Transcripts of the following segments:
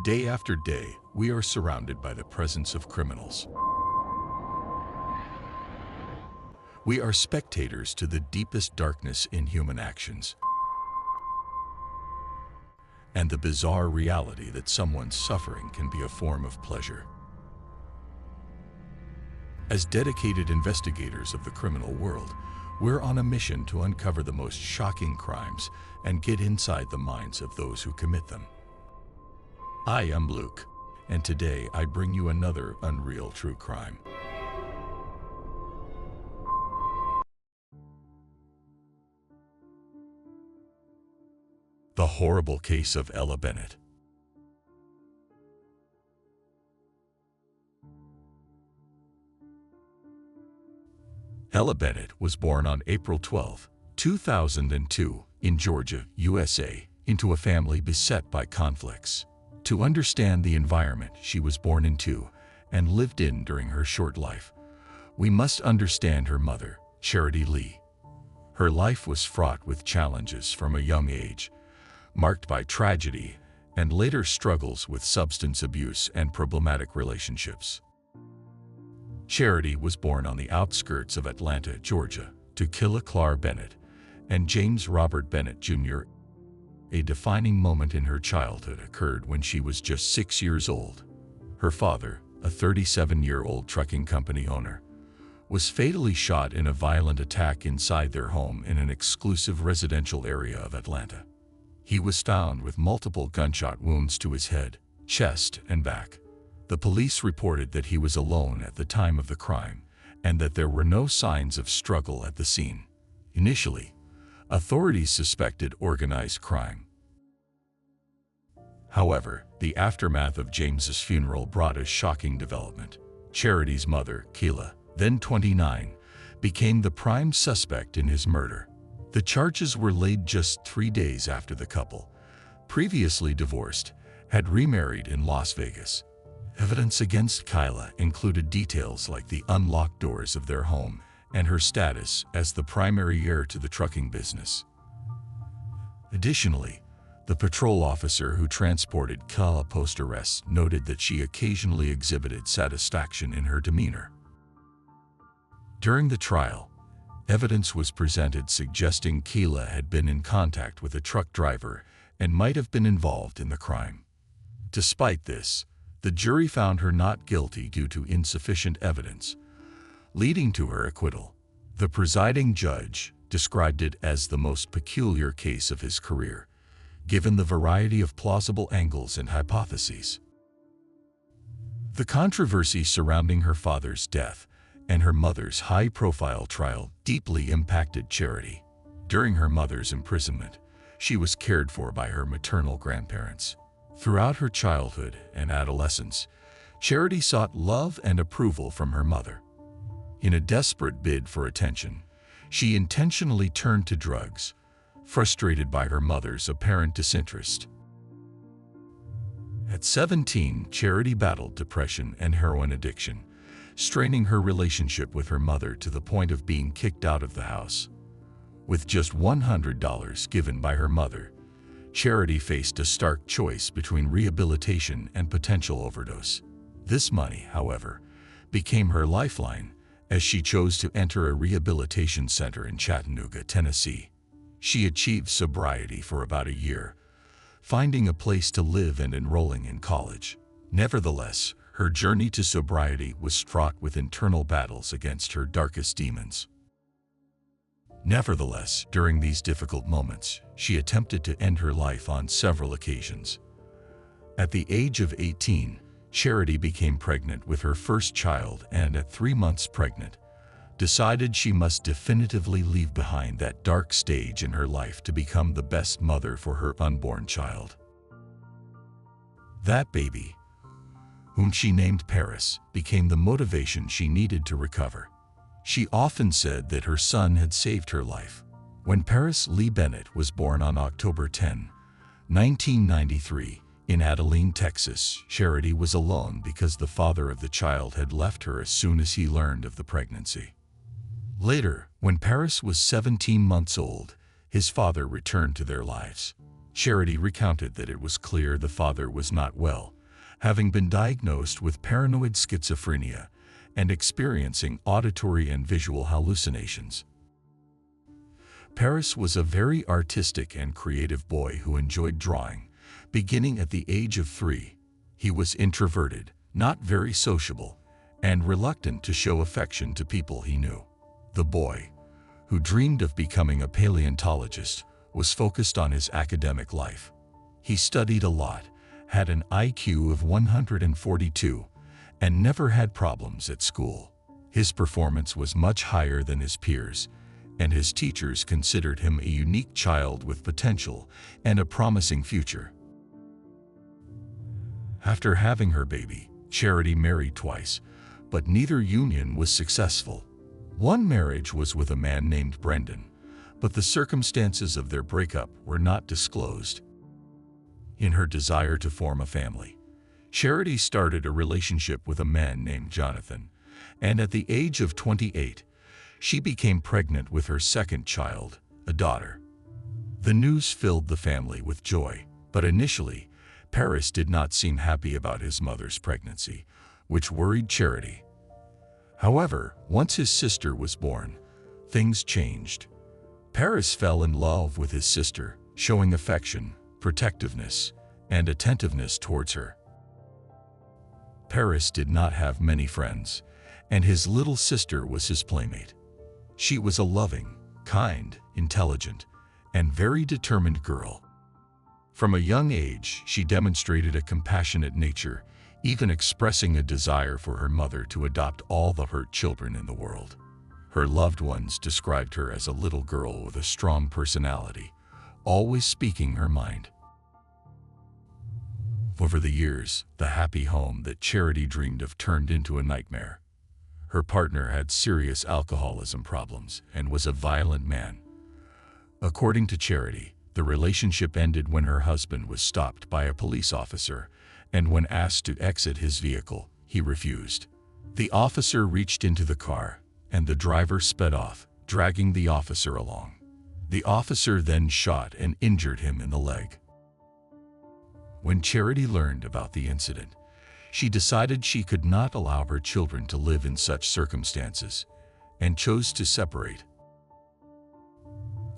Day after day, we are surrounded by the presence of criminals. We are spectators to the deepest darkness in human actions and the bizarre reality that someone's suffering can be a form of pleasure. As dedicated investigators of the criminal world, we're on a mission to uncover the most shocking crimes and get inside the minds of those who commit them. I am Luke, and today I bring you another unreal true crime. The horrible case of Ella Bennett. Ella Bennett was born on April 12, 2002, in Georgia, USA, into a family beset by conflicts. To understand the environment she was born into and lived in during her short life, we must understand her mother, Charity Lee. Her life was fraught with challenges from a young age, marked by tragedy and later struggles with substance abuse and problematic relationships. Charity was born on the outskirts of Atlanta, Georgia, to Killa Clark Bennett and James Robert Bennett, Jr. A defining moment in her childhood occurred when she was just 6 years old. Her father, a 37-year-old trucking company owner, was fatally shot in a violent attack inside their home in an exclusive residential area of Atlanta. He was found with multiple gunshot wounds to his head, chest, and back. The police reported that he was alone at the time of the crime and that there were no signs of struggle at the scene. Initially, authorities suspected organized crime. However, the aftermath of James's funeral brought a shocking development. Charity's mother, Killa, then 29, became the prime suspect in his murder. The charges were laid just 3 days after the couple, previously divorced, had remarried in Las Vegas. Evidence against Killa included details like the unlocked doors of their home and her status as the primary heir to the trucking business. Additionally, the patrol officer who transported Killa post-arrest noted that she occasionally exhibited satisfaction in her demeanor. During the trial, evidence was presented suggesting Killa had been in contact with a truck driver and might have been involved in the crime. Despite this, the jury found her not guilty due to insufficient evidence, leading to her acquittal. The presiding judge described it as the most peculiar case of his career, given the variety of plausible angles and hypotheses. The controversy surrounding her father's death and her mother's high-profile trial deeply impacted Charity. During her mother's imprisonment, she was cared for by her maternal grandparents. Throughout her childhood and adolescence, Charity sought love and approval from her mother. In a desperate bid for attention, she intentionally turned to drugs, frustrated by her mother's apparent disinterest. At 17, Charity battled depression and heroin addiction, straining her relationship with her mother to the point of being kicked out of the house. With just $100 given by her mother, Charity faced a stark choice between rehabilitation and potential overdose. This money, however, became her lifeline as she chose to enter a rehabilitation center in Chattanooga, Tennessee. She achieved sobriety for about a year, finding a place to live and enrolling in college. Nevertheless, her journey to sobriety was fraught with internal battles against her darkest demons. Nevertheless, during these difficult moments, she attempted to end her life on several occasions. At the age of 18, Charity became pregnant with her first child and at 3 months pregnant, decided she must definitively leave behind that dark stage in her life to become the best mother for her unborn child. That baby, whom she named Paris, became the motivation she needed to recover. She often said that her son had saved her life. When Paris Lee Bennett was born on October 10, 1993, in Abilene, Texas, Charity was alone because the father of the child had left her as soon as he learned of the pregnancy. Later, when Paris was 17 months old, his father returned to their lives. Charity recounted that it was clear the father was not well, having been diagnosed with paranoid schizophrenia and experiencing auditory and visual hallucinations. Paris was a very artistic and creative boy who enjoyed drawing. Beginning at the age of 3, he was introverted, not very sociable, and reluctant to show affection to people he knew. The boy, who dreamed of becoming a paleontologist, was focused on his academic life. He studied a lot, had an IQ of 142, and never had problems at school. His performance was much higher than his peers, and his teachers considered him a unique child with potential and a promising future. After having her baby, Charity married twice, but neither union was successful. One marriage was with a man named Brendan, but the circumstances of their breakup were not disclosed. In her desire to form a family, Charity started a relationship with a man named Jonathan, and at the age of 28, she became pregnant with her second child, a daughter. The news filled the family with joy, but initially, Paris did not seem happy about his mother's pregnancy, which worried Charity. However, once his sister was born, things changed. Paris fell in love with his sister, showing affection, protectiveness, and attentiveness towards her. Paris did not have many friends, and his little sister was his playmate. She was a loving, kind, intelligent, and very determined girl. From a young age, she demonstrated a compassionate nature, even expressing a desire for her mother to adopt all the hurt children in the world. Her loved ones described her as a little girl with a strong personality, always speaking her mind. Over the years, the happy home that Charity dreamed of turned into a nightmare. Her partner had serious alcoholism problems and was a violent man. According to Charity, the relationship ended when her husband was stopped by a police officer, and when asked to exit his vehicle, he refused. The officer reached into the car, and the driver sped off, dragging the officer along. The officer then shot and injured him in the leg. When Charity learned about the incident, she decided she could not allow her children to live in such circumstances, and chose to separate.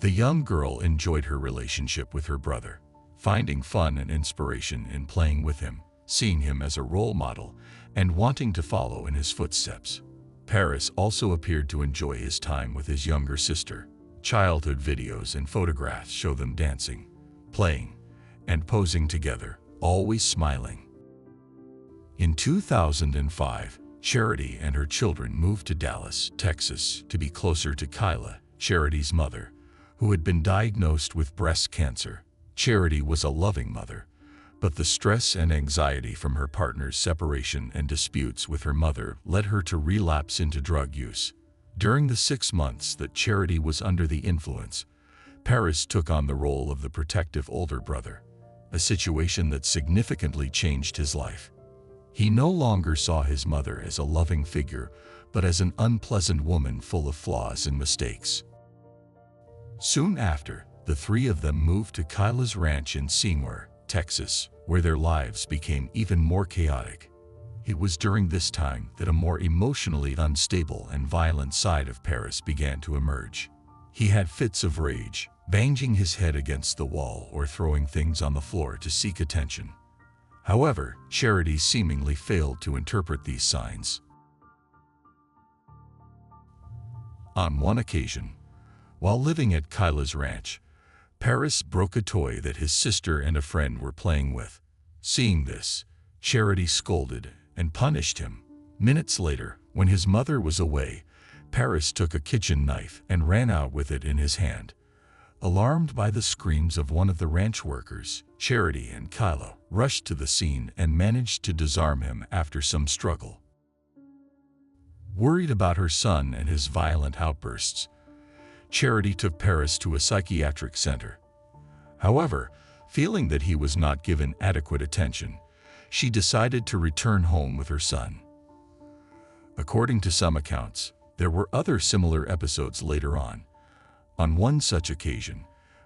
The young girl enjoyed her relationship with her brother, finding fun and inspiration in playing with him, seeing him as a role model, and wanting to follow in his footsteps. Paris also appeared to enjoy his time with his younger sister. Childhood videos and photographs show them dancing, playing, and posing together, always smiling. In 2005, Charity and her children moved to Dallas, Texas, to be closer to Kyla, Charity's mother, who had been diagnosed with breast cancer. Charity was a loving mother, but the stress and anxiety from her partner's separation and disputes with her mother led her to relapse into drug use. During the 6 months that Charity was under the influence, Paris took on the role of the protective older brother, a situation that significantly changed his life. He no longer saw his mother as a loving figure, but as an unpleasant woman full of flaws and mistakes. Soon after, the three of them moved to Kyla's ranch in Seymour, Texas, where their lives became even more chaotic. It was during this time that a more emotionally unstable and violent side of Paris began to emerge. He had fits of rage, banging his head against the wall or throwing things on the floor to seek attention. However, Charity seemingly failed to interpret these signs. On one occasion, while living at Kyla's ranch, Paris broke a toy that his sister and a friend were playing with. Seeing this, Charity scolded and punished him. Minutes later, when his mother was away, Paris took a kitchen knife and ran out with it in his hand. Alarmed by the screams of one of the ranch workers, Charity and Kyla rushed to the scene and managed to disarm him after some struggle. Worried about her son and his violent outbursts, Charity took Paris to a psychiatric center. However, feeling that he was not given adequate attention, she decided to return home with her son. According to some accounts, there were other similar episodes later on. On one such occasion,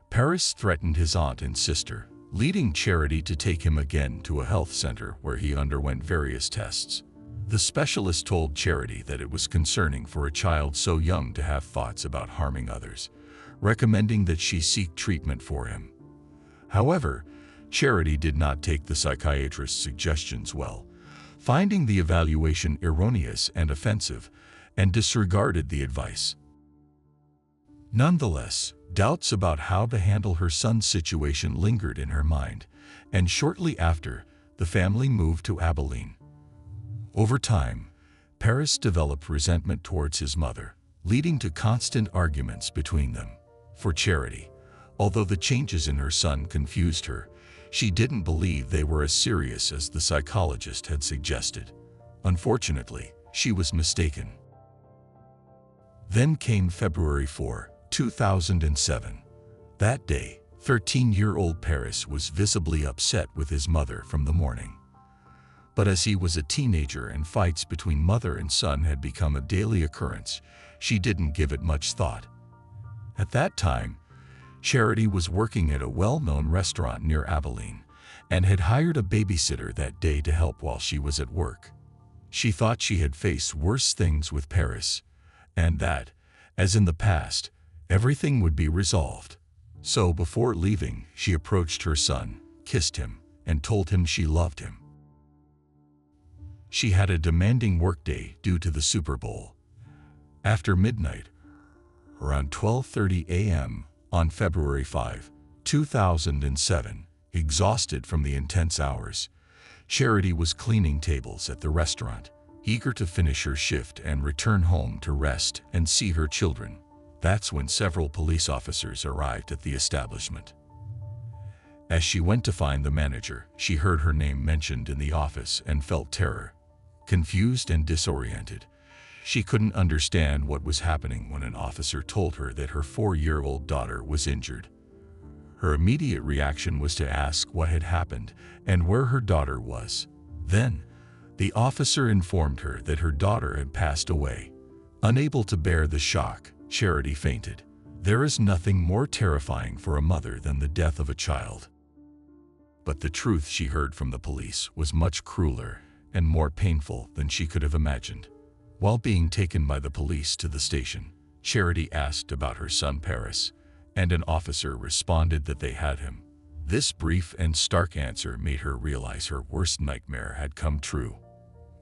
Paris threatened his aunt and sister, leading Charity to take him again to a health center where he underwent various tests. The specialist told Charity that it was concerning for a child so young to have thoughts about harming others, recommending that she seek treatment for him. However, Charity did not take the psychiatrist's suggestions well, finding the evaluation erroneous and offensive, and disregarded the advice. Nonetheless, doubts about how to handle her son's situation lingered in her mind, and shortly after, the family moved to Abilene. Over time, Paris developed resentment towards his mother, leading to constant arguments between them. For Charity, although the changes in her son confused her, she didn't believe they were as serious as the psychologist had suggested. Unfortunately, she was mistaken. Then came February 4, 2007. That day, 13-year-old Paris was visibly upset with his mother from the morning. But as he was a teenager and fights between mother and son had become a daily occurrence, she didn't give it much thought. At that time, Charity was working at a well-known restaurant near Abilene and had hired a babysitter that day to help while she was at work. She thought she had faced worse things with Paris, and that, as in the past, everything would be resolved. So before leaving, she approached her son, kissed him, and told him she loved him. She had a demanding workday due to the Super Bowl. After midnight, around 12:30 a.m., on February 5, 2007, exhausted from the intense hours, Charity was cleaning tables at the restaurant, eager to finish her shift and return home to rest and see her children. That's when several police officers arrived at the establishment. As she went to find the manager, she heard her name mentioned in the office and felt terror. Confused and disoriented, she couldn't understand what was happening when an officer told her that her 4-year-old daughter was injured. Her immediate reaction was to ask what had happened and where her daughter was. Then, the officer informed her that her daughter had passed away. Unable to bear the shock, Charity fainted. There is nothing more terrifying for a mother than the death of a child. But the truth she heard from the police was much crueler and more painful than she could have imagined. While being taken by the police to the station, Charity asked about her son Paris, and an officer responded that they had him. This brief and stark answer made her realize her worst nightmare had come true.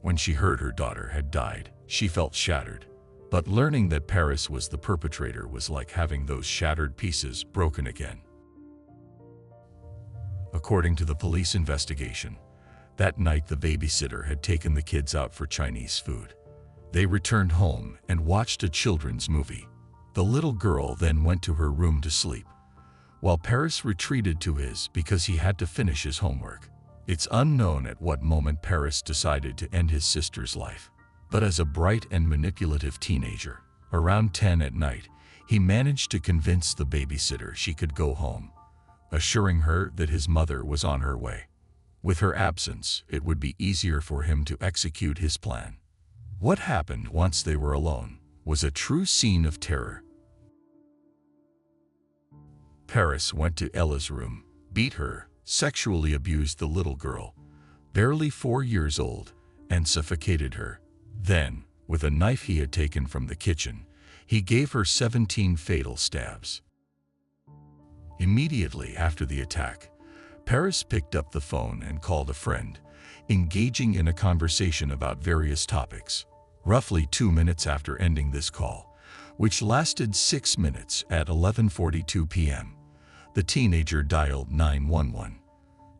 When she heard her daughter had died, she felt shattered. But learning that Paris was the perpetrator was like having those shattered pieces broken again. According to the police investigation, that night the babysitter had taken the kids out for Chinese food. They returned home and watched a children's movie. The little girl then went to her room to sleep, while Paris retreated to his because he had to finish his homework. It's unknown at what moment Paris decided to end his sister's life. But as a bright and manipulative teenager, around 10 at night, he managed to convince the babysitter she could go home, assuring her that his mother was on her way. With her absence, it would be easier for him to execute his plan. What happened once they were alone was a true scene of terror. Paris went to Ella's room, beat her, sexually abused the little girl, barely 4 years old, and suffocated her. Then, with a knife he had taken from the kitchen, he gave her 17 fatal stabs. Immediately after the attack, Paris picked up the phone and called a friend, engaging in a conversation about various topics. Roughly 2 minutes after ending this call, which lasted 6 minutes at 11:42 p.m., the teenager dialed 911.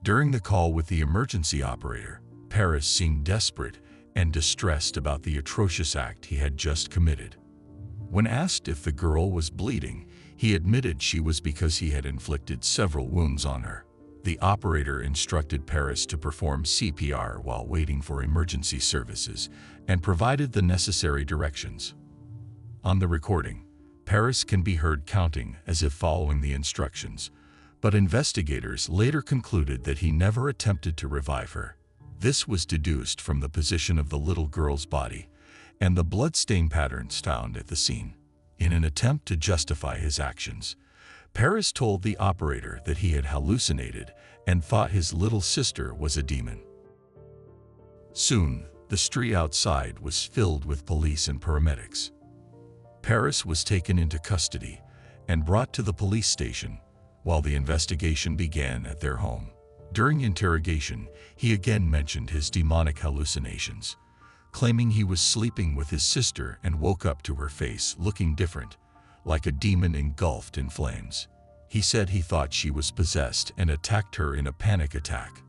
During the call with the emergency operator, Paris seemed desperate and distressed about the atrocious act he had just committed. When asked if the girl was bleeding, he admitted she was because he had inflicted several wounds on her. The operator instructed Paris to perform CPR while waiting for emergency services and provided the necessary directions. On the recording, Paris can be heard counting as if following the instructions, but investigators later concluded that he never attempted to revive her. This was deduced from the position of the little girl's body and the bloodstain patterns found at the scene. In an attempt to justify his actions, Paris told the operator that he had hallucinated and thought his little sister was a demon. Soon, the street outside was filled with police and paramedics. Paris was taken into custody and brought to the police station while the investigation began at their home. During interrogation, he again mentioned his demonic hallucinations, claiming he was sleeping with his sister and woke up to her face looking different, like a demon engulfed in flames. He said he thought she was possessed and attacked her in a panic attack.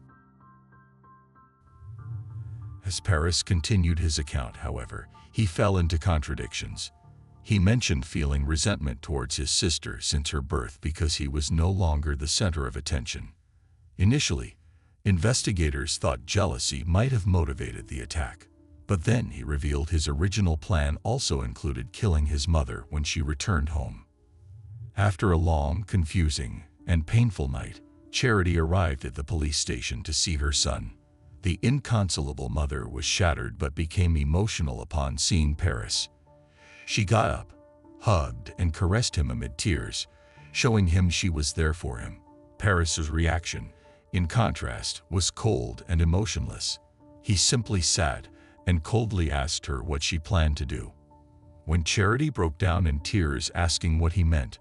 As Paris continued his account, however, he fell into contradictions. He mentioned feeling resentment towards his sister since her birth because he was no longer the center of attention. Initially, investigators thought jealousy might have motivated the attack, but then he revealed his original plan also included killing his mother when she returned home. After a long, confusing, and painful night, Charity arrived at the police station to see her son. The inconsolable mother was shattered but became emotional upon seeing Paris. She got up, hugged, and caressed him amid tears, showing him she was there for him. Paris's reaction, in contrast, was cold and emotionless. He simply sat and coldly asked her what she planned to do. When Charity broke down in tears asking what he meant,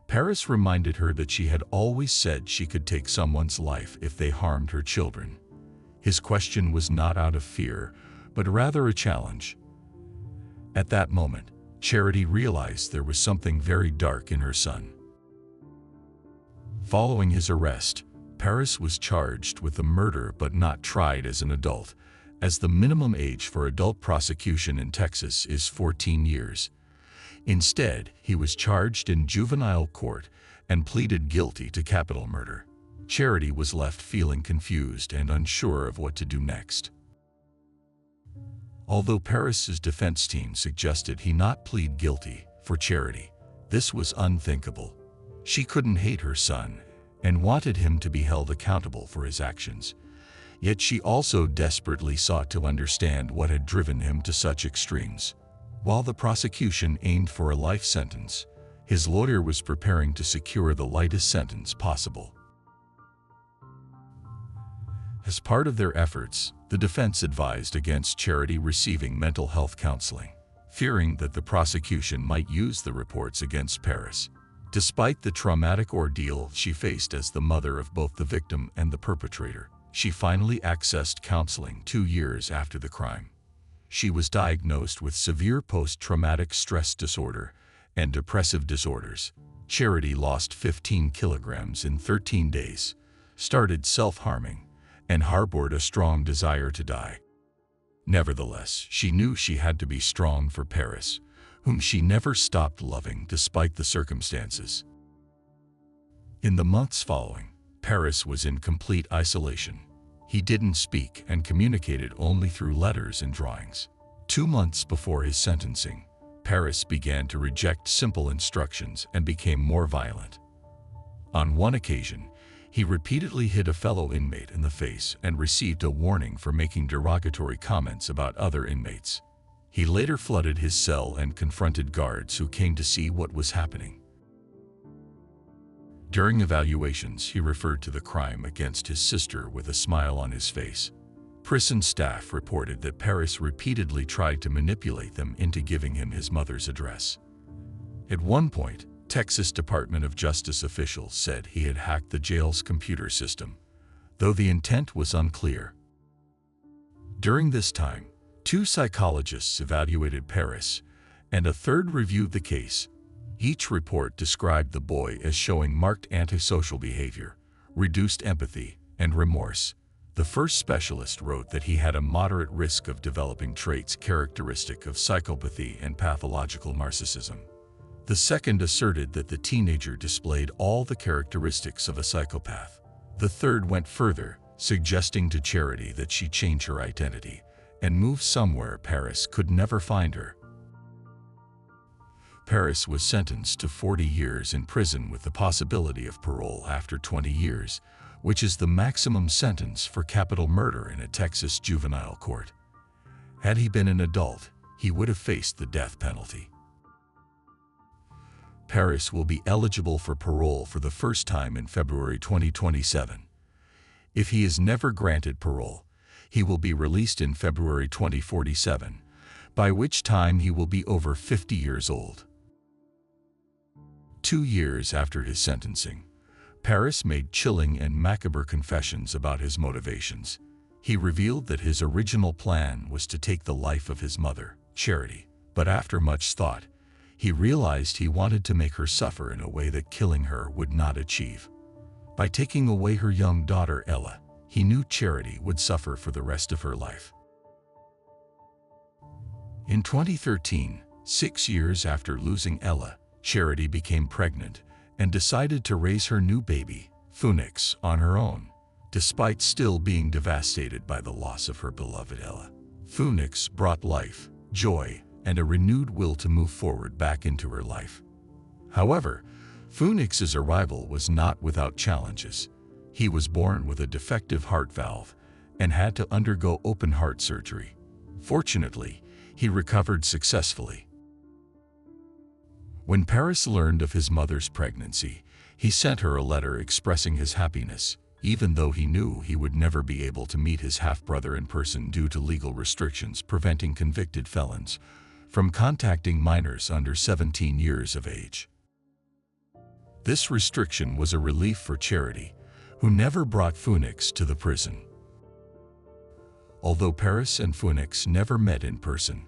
Paris reminded her that she had always said she could take someone's life if they harmed her children. His question was not out of fear, but rather a challenge. At that moment, Charity realized there was something very dark in her son. Following his arrest, Paris was charged with the murder but not tried as an adult, as the minimum age for adult prosecution in Texas is 14 years. Instead, he was charged in juvenile court and pleaded guilty to capital murder. Charity was left feeling confused and unsure of what to do next. Although Paris's defense team suggested he not plead guilty, for Charity, this was unthinkable. She couldn't hate her son and wanted him to be held accountable for his actions. Yet she also desperately sought to understand what had driven him to such extremes. While the prosecution aimed for a life sentence, his lawyer was preparing to secure the lightest sentence possible. As part of their efforts, the defense advised against Charity receiving mental health counseling, fearing that the prosecution might use the reports against Paris. Despite the traumatic ordeal she faced as the mother of both the victim and the perpetrator, she finally accessed counseling 2 years after the crime. She was diagnosed with severe post-traumatic stress disorder and depressive disorders. Charity lost 15 kilograms in 13 days, started self-harming, and harbored a strong desire to die. Nevertheless, she knew she had to be strong for Paris, whom she never stopped loving despite the circumstances. In the months following, Paris was in complete isolation. He didn't speak and communicated only through letters and drawings. 2 months before his sentencing, Paris began to reject simple instructions and became more violent. On one occasion, he repeatedly hit a fellow inmate in the face and received a warning for making derogatory comments about other inmates. He later flooded his cell and confronted guards who came to see what was happening. During evaluations, he referred to the crime against his sister with a smile on his face. Prison staff reported that Paris repeatedly tried to manipulate them into giving him his mother's address. At one point, Texas Department of Justice officials said he had hacked the jail's computer system, though the intent was unclear. During this time, 2 psychologists evaluated Paris, and a third reviewed the case. Each report described the boy as showing marked antisocial behavior, reduced empathy, and remorse. The first specialist wrote that he had a moderate risk of developing traits characteristic of psychopathy and pathological narcissism. The second asserted that the teenager displayed all the characteristics of a psychopath. The third went further, suggesting to Charity that she change her identity and move somewhere Paris could never find her. Paris was sentenced to 40 years in prison with the possibility of parole after 20 years, which is the maximum sentence for capital murder in a Texas juvenile court. Had he been an adult, he would have faced the death penalty. Paris will be eligible for parole for the first time in February 2027. If he is never granted parole, he will be released in February 2047, by which time he will be over 50 years old. 2 years after his sentencing, Paris made chilling and macabre confessions about his motivations. He revealed that his original plan was to take the life of his mother, Charity, but after much thought, he realized he wanted to make her suffer in a way that killing her would not achieve. By taking away her young daughter Ella, he knew Charity would suffer for the rest of her life. In 2013, 6 years after losing Ella, Charity became pregnant and decided to raise her new baby, Phoenix, on her own. Despite still being devastated by the loss of her beloved Ella, Phoenix brought life, joy, and a renewed will to move forward back into her life. However, Phoenix's arrival was not without challenges. He was born with a defective heart valve and had to undergo open heart surgery. Fortunately, he recovered successfully. When Paris learned of his mother's pregnancy, he sent her a letter expressing his happiness, even though he knew he would never be able to meet his half-brother in person due to legal restrictions preventing convicted felons from contacting minors under 17 years of age. This restriction was a relief for Charity, who never brought Phoenix to the prison. Although Paris and Phoenix never met in person,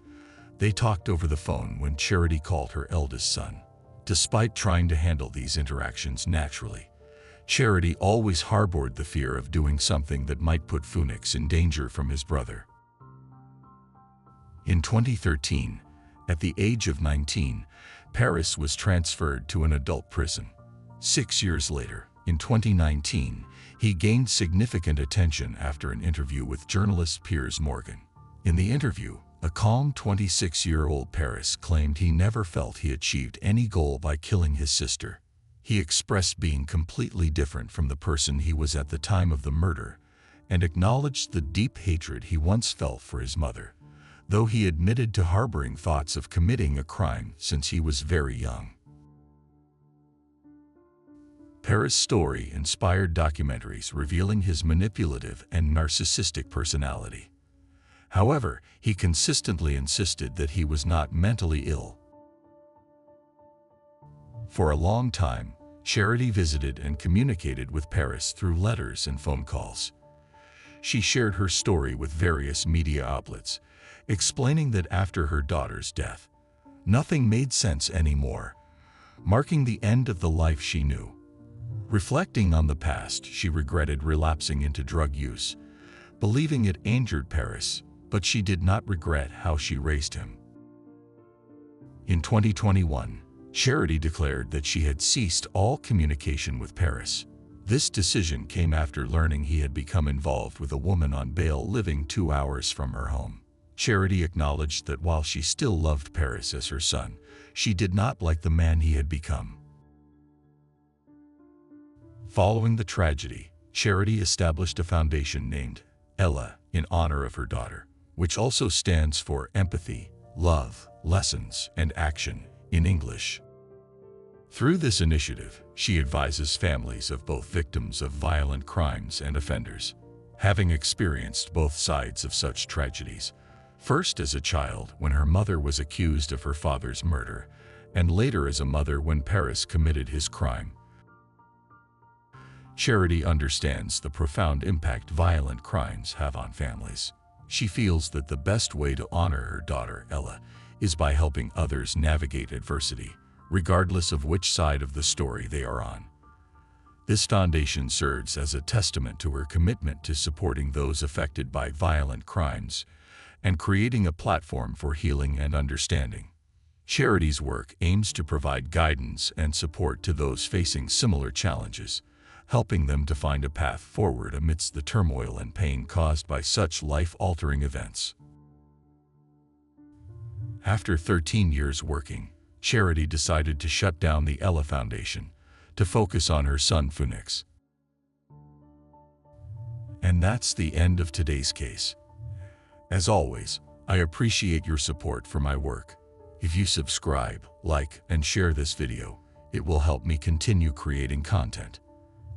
they talked over the phone when Charity called her eldest son. Despite trying to handle these interactions naturally, Charity always harbored the fear of doing something that might put Phoenix in danger from his brother. In 2013, at the age of 19, Paris was transferred to an adult prison. 6 years later, in 2019, he gained significant attention after an interview with journalist Piers Morgan. In the interview, a calm 26-year-old Paris claimed he never felt he achieved any goal by killing his sister. He expressed being completely different from the person he was at the time of the murder and acknowledged the deep hatred he once felt for his mother, though he admitted to harboring thoughts of committing a crime since he was very young. Paris' story inspired documentaries revealing his manipulative and narcissistic personality. However, he consistently insisted that he was not mentally ill. For a long time, Charity visited and communicated with Paris through letters and phone calls. She shared her story with various media outlets, explaining that after her daughter's death, nothing made sense anymore, marking the end of the life she knew. Reflecting on the past, she regretted relapsing into drug use, believing it injured Paris, but she did not regret how she raised him. In 2021, Charity declared that she had ceased all communication with Paris. This decision came after learning he had become involved with a woman on bail living 2 hours from her home. Charity acknowledged that while she still loved Paris as her son, she did not like the man he had become. Following the tragedy, Charity established a foundation named Ella in honor of her daughter, which also stands for Empathy, Love, Lessons, and Action in English. Through this initiative, she advises families of both victims of violent crimes and offenders. Having experienced both sides of such tragedies, first as a child when her mother was accused of her father's murder, and later as a mother when Paris committed his crime, Charity understands the profound impact violent crimes have on families. She feels that the best way to honor her daughter, Ella, is by helping others navigate adversity, regardless of which side of the story they are on. This foundation serves as a testament to her commitment to supporting those affected by violent crimes and creating a platform for healing and understanding. Charity's work aims to provide guidance and support to those facing similar challenges, helping them to find a path forward amidst the turmoil and pain caused by such life-altering events. After 13 years working, Charity decided to shut down the Ella Foundation to focus on her son Phoenix. And that's the end of today's case. As always, I appreciate your support for my work. If you subscribe, like, and share this video, It will help me continue creating content.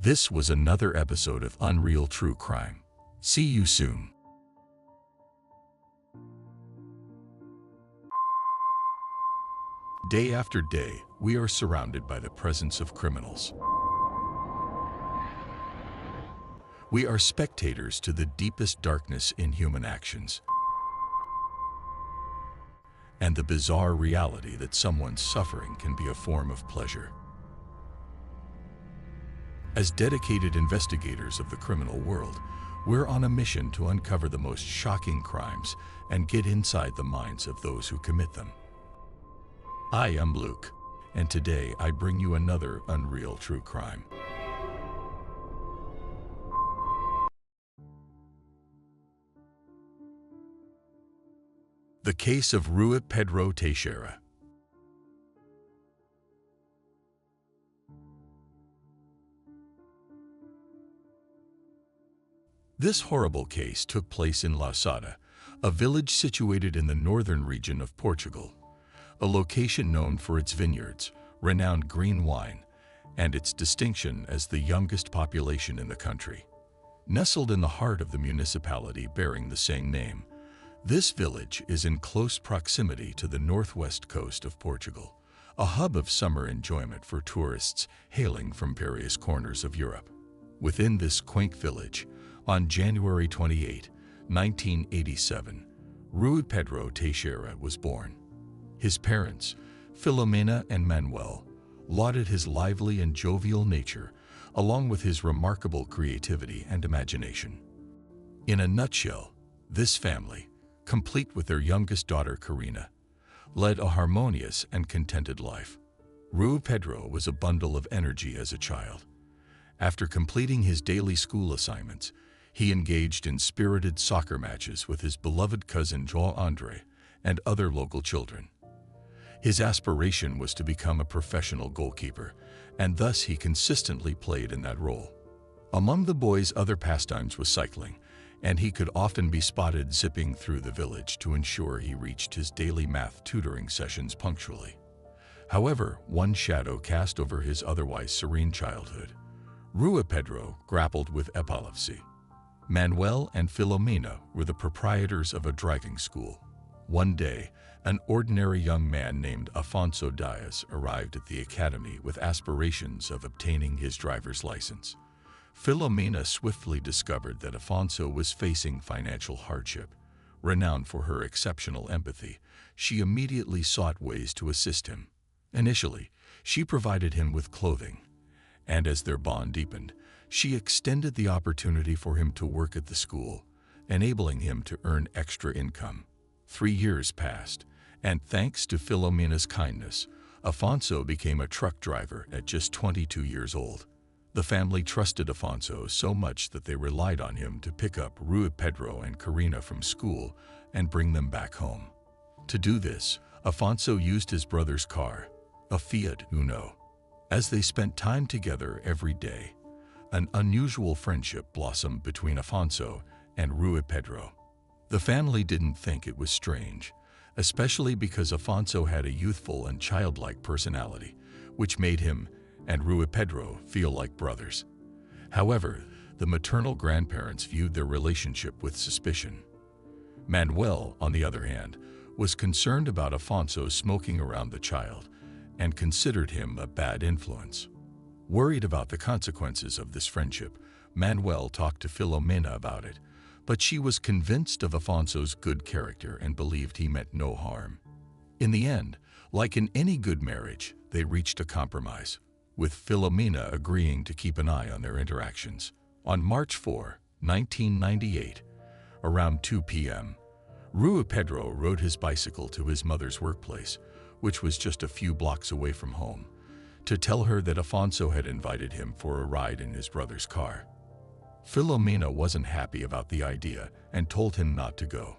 This was another episode of Unreal True Crime. See you soon. Day after day, we are surrounded by the presence of criminals. We are spectators to the deepest darkness in human actions and the bizarre reality that someone's suffering can be a form of pleasure. As dedicated investigators of the criminal world, we're on a mission to uncover the most shocking crimes and get inside the minds of those who commit them. I am Luke, and today I bring you another Unreal True Crime. The case of Rui Pedro Teixeira. This horrible case took place in Lausada, a village situated in the northern region of Portugal, a location known for its vineyards, renowned green wine, and its distinction as the youngest population in the country. Nestled in the heart of the municipality bearing the same name, this village is in close proximity to the northwest coast of Portugal, a hub of summer enjoyment for tourists hailing from various corners of Europe. Within this quaint village, on January 28, 1987, Rui Pedro Teixeira was born. His parents, Filomena and Manuel, lauded his lively and jovial nature, along with his remarkable creativity and imagination. In a nutshell, this family, complete with their youngest daughter Karina, led a harmonious and contented life. Rui Pedro was a bundle of energy as a child. After completing his daily school assignments, he engaged in spirited soccer matches with his beloved cousin João André and other local children. His aspiration was to become a professional goalkeeper, and thus he consistently played in that role. Among the boys' other pastimes was cycling, and he could often be spotted zipping through the village to ensure he reached his daily math tutoring sessions punctually. However, one shadow cast over his otherwise serene childhood. Rui Pedro grappled with epilepsy. Manuel and Filomena were the proprietors of a driving school. One day, an ordinary young man named Afonso Dias arrived at the academy with aspirations of obtaining his driver's license. Filomena swiftly discovered that Afonso was facing financial hardship. Renowned for her exceptional empathy, she immediately sought ways to assist him. Initially, she provided him with clothing, and as their bond deepened, she extended the opportunity for him to work at the school, enabling him to earn extra income. 3 years passed, and thanks to Filomena's kindness, Afonso became a truck driver at just 22 years old. The family trusted Afonso so much that they relied on him to pick up Rui Pedro and Karina from school and bring them back home. To do this, Afonso used his brother's car, a Fiat Uno. As they spent time together every day, an unusual friendship blossomed between Afonso and Rui Pedro. The family didn't think it was strange, especially because Afonso had a youthful and childlike personality, which made him and Rui Pedro feel like brothers. However, the maternal grandparents viewed their relationship with suspicion. Manuel, on the other hand, was concerned about Afonso smoking around the child and considered him a bad influence. Worried about the consequences of this friendship, Manuel talked to Filomena about it, but she was convinced of Afonso's good character and believed he meant no harm. In the end, like in any good marriage, they reached a compromise, with Filomena agreeing to keep an eye on their interactions. On March 4, 1998, around 2 p.m., Rui Pedro rode his bicycle to his mother's workplace, which was just a few blocks away from home, to tell her that Afonso had invited him for a ride in his brother's car. Filomena wasn't happy about the idea and told him not to go.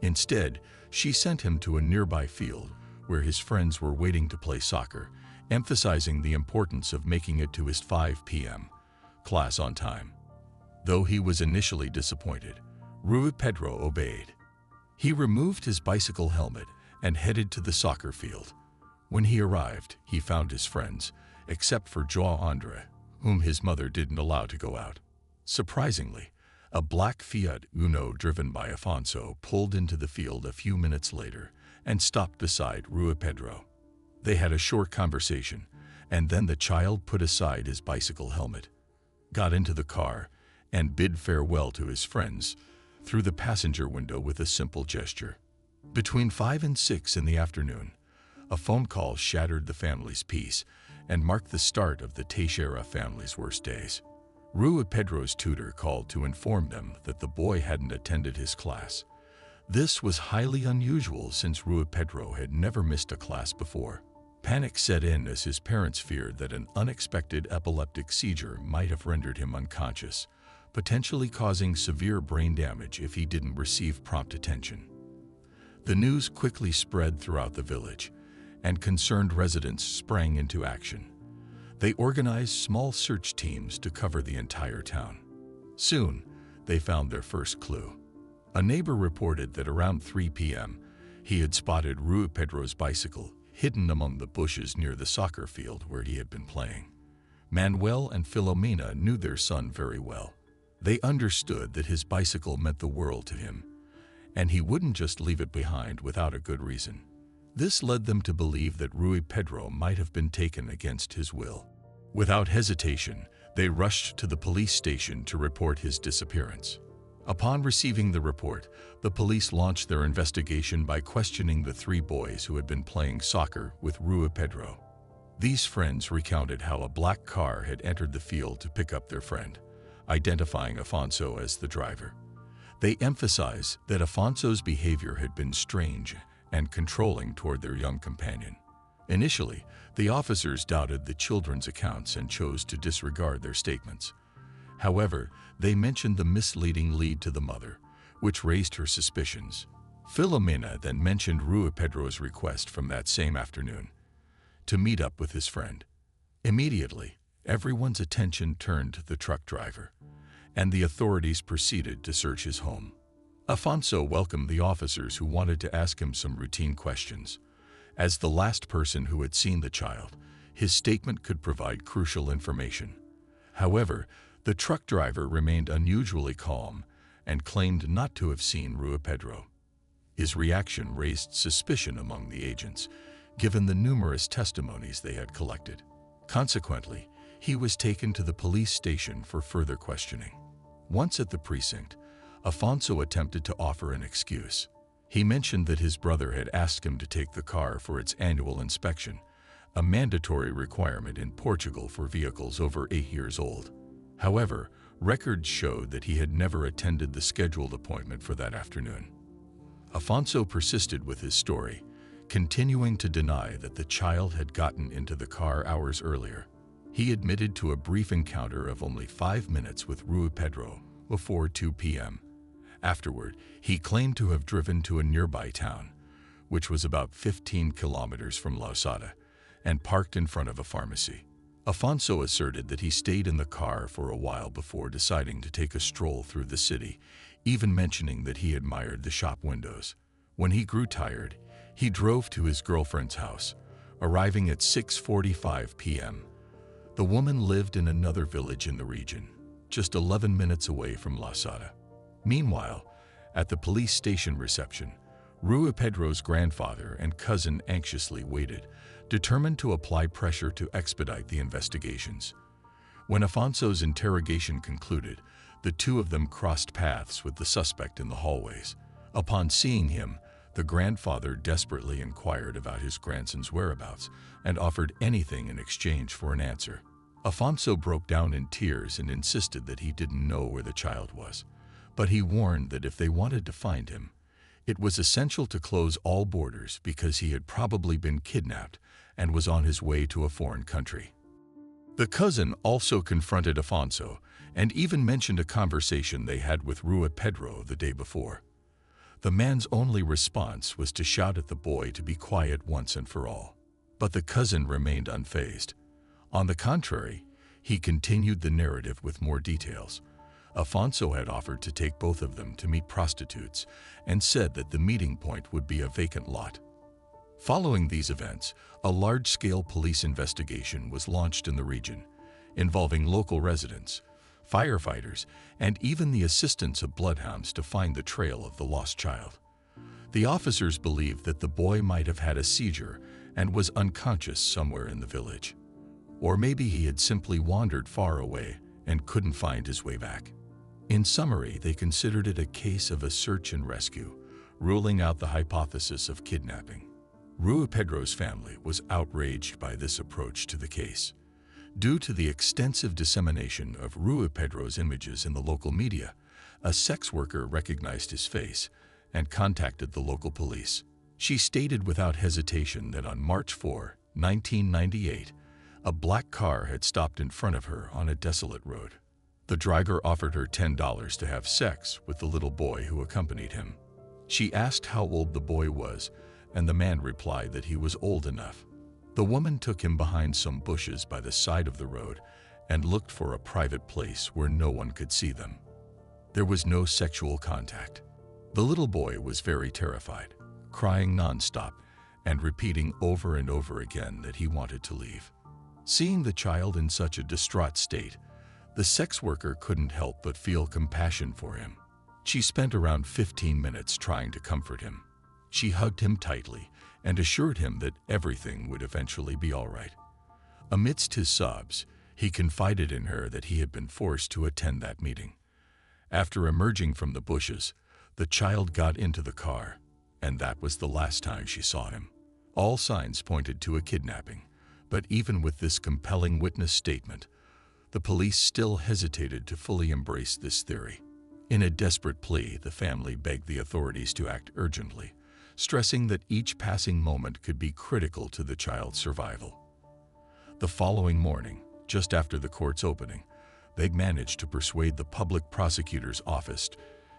Instead, she sent him to a nearby field where his friends were waiting to play soccer, emphasizing the importance of making it to his 5 p.m. class on time. Though he was initially disappointed, Rui Pedro obeyed. He removed his bicycle helmet and headed to the soccer field. When he arrived, he found his friends, except for João André, whom his mother didn't allow to go out. Surprisingly, a black Fiat Uno driven by Afonso pulled into the field a few minutes later and stopped beside Rui Pedro. They had a short conversation, and then the child put aside his bicycle helmet, got into the car, and bid farewell to his friends through the passenger window with a simple gesture. Between 5 and 6 in the afternoon, a phone call shattered the family's peace and marked the start of the Teixeira family's worst days. Rui Pedro's tutor called to inform them that the boy hadn't attended his class. This was highly unusual since Rui Pedro had never missed a class before. Panic set in as his parents feared that an unexpected epileptic seizure might have rendered him unconscious, potentially causing severe brain damage if he didn't receive prompt attention. The news quickly spread throughout the village, and concerned residents sprang into action. They organized small search teams to cover the entire town. Soon, they found their first clue. A neighbor reported that around 3 p.m., he had spotted Rui Pedro's bicycle hidden among the bushes near the soccer field where he had been playing. Manuel and Filomena knew their son very well. They understood that his bicycle meant the world to him, and he wouldn't just leave it behind without a good reason. This led them to believe that Rui Pedro might have been taken against his will. Without hesitation, they rushed to the police station to report his disappearance. Upon receiving the report, the police launched their investigation by questioning the 3 boys who had been playing soccer with Rui Pedro. These friends recounted how a black car had entered the field to pick up their friend, identifying Afonso as the driver. They emphasized that Afonso's behavior had been strange and controlling toward their young companion. Initially, the officers doubted the children's accounts and chose to disregard their statements. However, they mentioned the misleading lead to the mother, which raised her suspicions. Filomena then mentioned Rui Pedro's request from that same afternoon to meet up with his friend. Immediately, everyone's attention turned to the truck driver, and the authorities proceeded to search his home. Afonso welcomed the officers who wanted to ask him some routine questions. As the last person who had seen the child, his statement could provide crucial information. However, the truck driver remained unusually calm and claimed not to have seen Rui Pedro. His reaction raised suspicion among the agents, given the numerous testimonies they had collected. Consequently, he was taken to the police station for further questioning. Once at the precinct, Afonso attempted to offer an excuse. He mentioned that his brother had asked him to take the car for its annual inspection, a mandatory requirement in Portugal for vehicles over 8 years old. However, records showed that he had never attended the scheduled appointment for that afternoon. Afonso persisted with his story, continuing to deny that the child had gotten into the car hours earlier. He admitted to a brief encounter of only 5 minutes with Rui Pedro before 2 p.m. Afterward, he claimed to have driven to a nearby town, which was about 15 kilometers from Lausada, and parked in front of a pharmacy. Afonso asserted that he stayed in the car for a while before deciding to take a stroll through the city, even mentioning that he admired the shop windows. When he grew tired, he drove to his girlfriend's house, arriving at 6:45 p.m. The woman lived in another village in the region, just 11 minutes away from Lausada. Meanwhile, at the police station reception, Rui Pedro's grandfather and cousin anxiously waited, determined to apply pressure to expedite the investigations. When Afonso's interrogation concluded, the two of them crossed paths with the suspect in the hallways. Upon seeing him, the grandfather desperately inquired about his grandson's whereabouts and offered anything in exchange for an answer. Afonso broke down in tears and insisted that he didn't know where the child was, but he warned that if they wanted to find him, it was essential to close all borders because he had probably been kidnapped and was on his way to a foreign country. The cousin also confronted Afonso and even mentioned a conversation they had with Rui Pedro the day before. The man's only response was to shout at the boy to be quiet once and for all. But the cousin remained unfazed. On the contrary, he continued the narrative with more details. Afonso had offered to take both of them to meet prostitutes and said that the meeting point would be a vacant lot. Following these events, a large-scale police investigation was launched in the region, involving local residents, firefighters, and even the assistance of bloodhounds to find the trail of the lost child. The officers believed that the boy might have had a seizure and was unconscious somewhere in the village. Or maybe he had simply wandered far away and couldn't find his way back. In summary, they considered it a case of a search and rescue, ruling out the hypothesis of kidnapping. Rui Pedro's family was outraged by this approach to the case. Due to the extensive dissemination of Rui Pedro's images in the local media, a sex worker recognized his face and contacted the local police. She stated without hesitation that on March 4, 1998, a black car had stopped in front of her on a desolate road. The driver offered her $10 to have sex with the little boy who accompanied him. She asked how old the boy was, and the man replied that he was old enough. The woman took him behind some bushes by the side of the road and looked for a private place where no one could see them. There was no sexual contact. The little boy was very terrified, crying nonstop and repeating over and over again that he wanted to leave. Seeing the child in such a distraught state, the sex worker couldn't help but feel compassion for him. She spent around 15 minutes trying to comfort him. She hugged him tightly and assured him that everything would eventually be all right. Amidst his sobs, he confided in her that he had been forced to attend that meeting. After emerging from the bushes, the child got into the car, and that was the last time she saw him. All signs pointed to a kidnapping, but even with this compelling witness statement, the police still hesitated to fully embrace this theory. In a desperate plea, the family begged the authorities to act urgently, stressing that each passing moment could be critical to the child's survival. The following morning, just after the court's opening, they managed to persuade the public prosecutor's office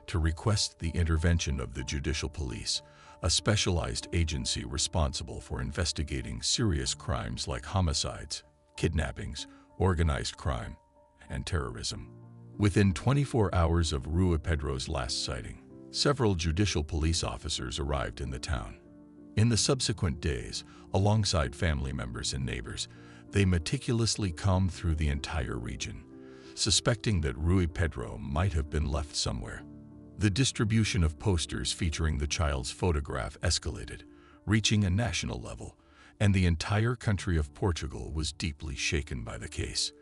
to request the intervention of the Judicial Police, a specialized agency responsible for investigating serious crimes like homicides, kidnappings, organized crime, and terrorism. Within 24 hours of Rui Pedro's last sighting, several judicial police officers arrived in the town. In the subsequent days, alongside family members and neighbors, they meticulously combed through the entire region, suspecting that Rui Pedro might have been left somewhere. The distribution of posters featuring the child's photograph escalated, reaching a national level, and the entire country of Portugal was deeply shaken by the case.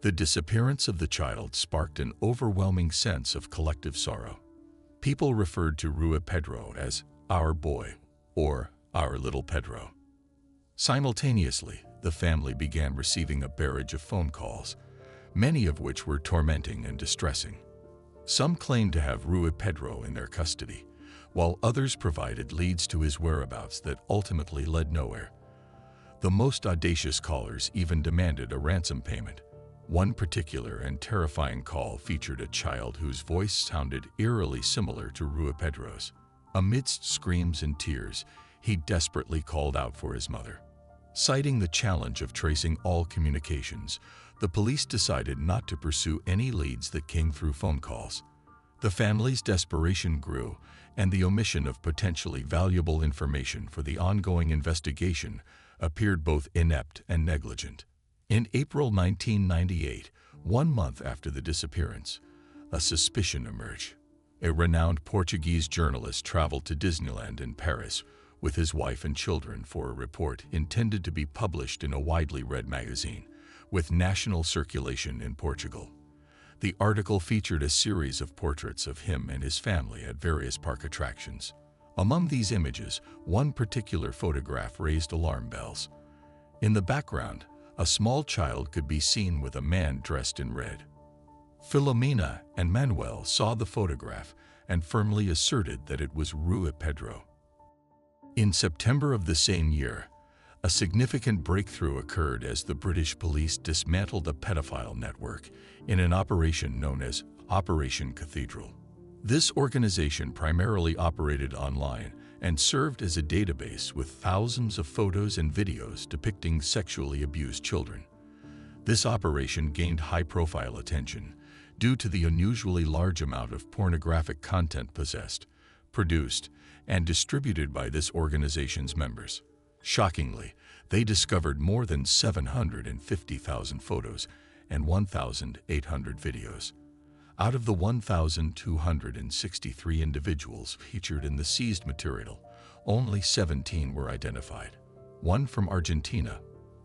The disappearance of the child sparked an overwhelming sense of collective sorrow. People referred to Rui Pedro as our boy or our little Pedro. Simultaneously, the family began receiving a barrage of phone calls, many of which were tormenting and distressing. Some claimed to have Rui Pedro in their custody, while others provided leads to his whereabouts that ultimately led nowhere. The most audacious callers even demanded a ransom payment. One particular and terrifying call featured a child whose voice sounded eerily similar to Rui Pedro's. Amidst screams and tears, he desperately called out for his mother. Citing the challenge of tracing all communications, the police decided not to pursue any leads that came through phone calls. The family's desperation grew, and the omission of potentially valuable information for the ongoing investigation appeared both inept and negligent. In April 1998, 1 month after the disappearance, a suspicion emerged. A renowned Portuguese journalist traveled to Disneyland in Paris with his wife and children for a report intended to be published in a widely read magazine with national circulation in Portugal. The article featured a series of portraits of him and his family at various park attractions. Among these images, one particular photograph raised alarm bells. In the background, a small child could be seen with a man dressed in red. Filomena and Manuel saw the photograph and firmly asserted that it was Rui Pedro. In September of the same year, a significant breakthrough occurred as the British police dismantled a pedophile network in an operation known as Operation Cathedral. This organization primarily operated online and served as a database with thousands of photos and videos depicting sexually abused children. This operation gained high-profile attention due to the unusually large amount of pornographic content possessed, produced, and distributed by this organization's members. Shockingly, they discovered more than 750,000 photos and 1,800 videos. Out of the 1,263 individuals featured in the seized material, only 17 were identified. One from Argentina,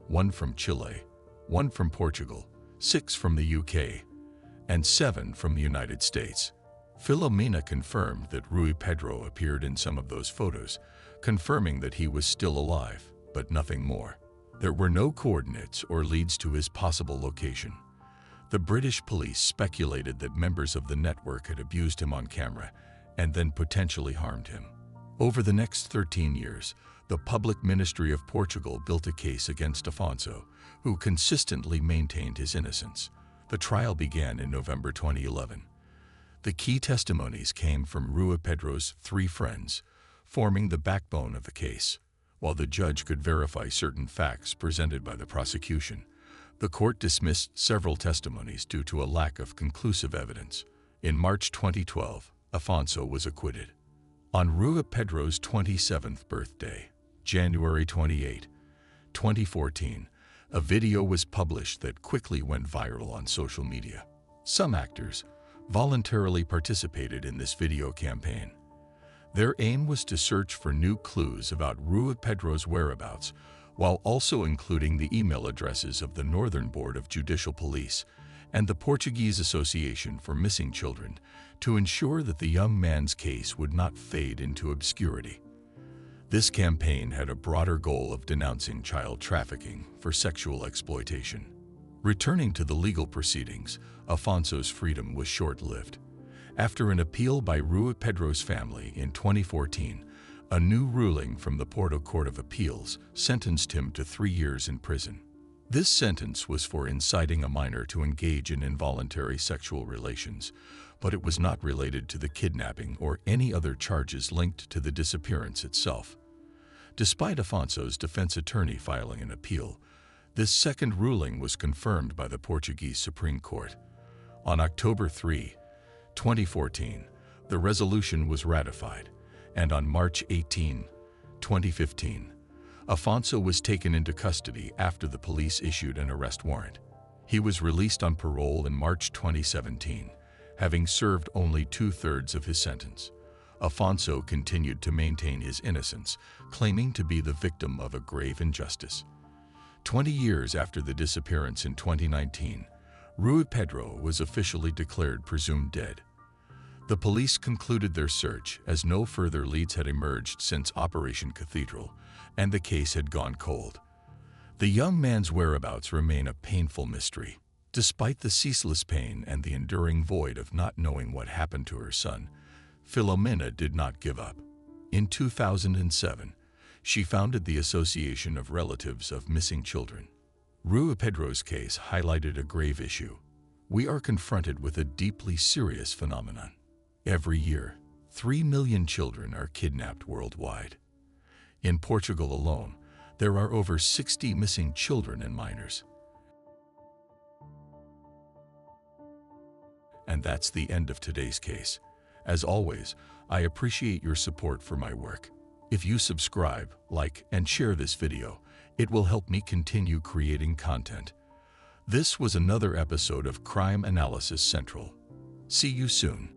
one from Chile, one from Portugal, 6 from the UK, and 7 from the United States. Filomena confirmed that Rui Pedro appeared in some of those photos, confirming that he was still alive, but nothing more. There were no coordinates or leads to his possible location. The British police speculated that members of the network had abused him on camera and then potentially harmed him. Over the next 13 years, the Public Ministry of Portugal built a case against Afonso, who consistently maintained his innocence. The trial began in November 2011. The key testimonies came from Rui Pedro's 3 friends, forming the backbone of the case. While the judge could verify certain facts presented by the prosecution, the court dismissed several testimonies due to a lack of conclusive evidence. In March 2012, Afonso was acquitted. On Rui Pedro's 27th birthday, January 28, 2014, a video was published that quickly went viral on social media. Some actors voluntarily participated in this video campaign. Their aim was to search for new clues about Rui Pedro's whereabouts, while also including the email addresses of the Northern Board of Judicial Police and the Portuguese Association for Missing Children to ensure that the young man's case would not fade into obscurity. This campaign had a broader goal of denouncing child trafficking for sexual exploitation. Returning to the legal proceedings, Afonso's freedom was short-lived. After an appeal by Rui Pedro's family in 2014, a new ruling from the Porto Court of Appeals sentenced him to 3 years in prison. This sentence was for inciting a minor to engage in involuntary sexual relations, but it was not related to the kidnapping or any other charges linked to the disappearance itself. Despite Afonso's defense attorney filing an appeal, this second ruling was confirmed by the Portuguese Supreme Court. On October 3, 2014, the resolution was ratified, and on March 18, 2015, Afonso was taken into custody after the police issued an arrest warrant. He was released on parole in March 2017, having served only 2/3 of his sentence. Afonso continued to maintain his innocence, claiming to be the victim of a grave injustice. 20 years after the disappearance in 2019, Rui Pedro was officially declared presumed dead. The police concluded their search as no further leads had emerged since Operation Cathedral, and the case had gone cold. The young man's whereabouts remain a painful mystery. Despite the ceaseless pain and the enduring void of not knowing what happened to her son, Filomena did not give up. In 2007, she founded the Association of Relatives of Missing Children. Rui Pedro's case highlighted a grave issue. We are confronted with a deeply serious phenomenon. Every year, 3 million children are kidnapped worldwide. In Portugal alone, there are over 60 missing children and minors. And that's the end of today's case. As always, I appreciate your support for my work. If you subscribe, like, and share this video, it will help me continue creating content. This was another episode of Crime Analysis Central. See you soon.